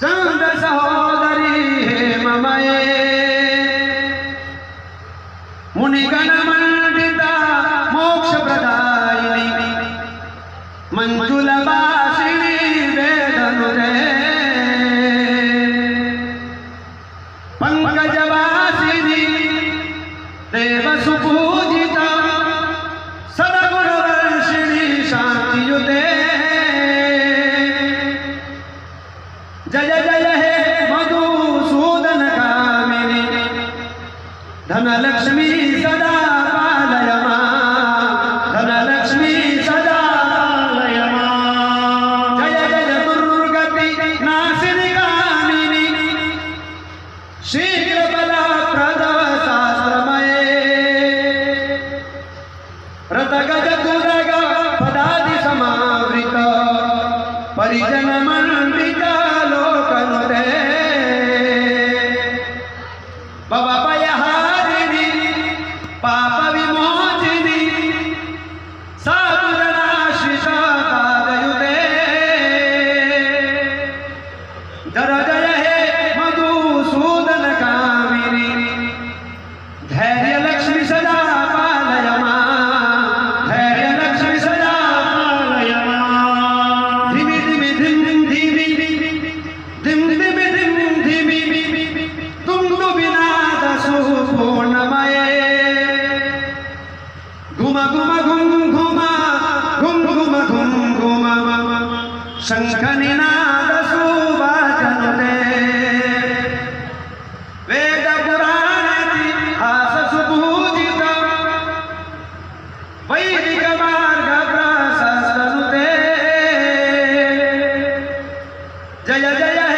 चंद सहोदरी हेममये मुनिगण मंडिता मोक्षप्रदायिनी मंजुलवासिनी वेदनुरे पंकजवासिनी देवसुपूजिता सद्गुणवर्षिणी शांतियुते जय जय हे मधुसूदन कामिनी धनलक्ष्मी सदा पालय मां धनलक्ष्मी सदा पालय मां जय जय दुर्गति नाशिनी कामिनी शीघ्रफलप्रद शास्त्रमये रतगज तुरग पदादि समावृत परिजन मंडिता लोकनुते भवभयहारिणी पाप विमोचिनी साधुजनाश्रित पादयुते जय जय हे मधुसूदन कामिनी धैर्य लक्ष्मी सदा पालय मां धैर्य लक्ष्मी सदा पालय मां धिमि धिमि धिम धिमि धिम धिमि धिम धिमि तुम तो विनाद सुपूर्णमये घुम घुम घुम घुमा घुम घुम घुम घुम शंखनिनाद सुवाचनुते वेद पुराणति हास सुपूजित वैदिक मार्ग प्रशस्तनुते जय जय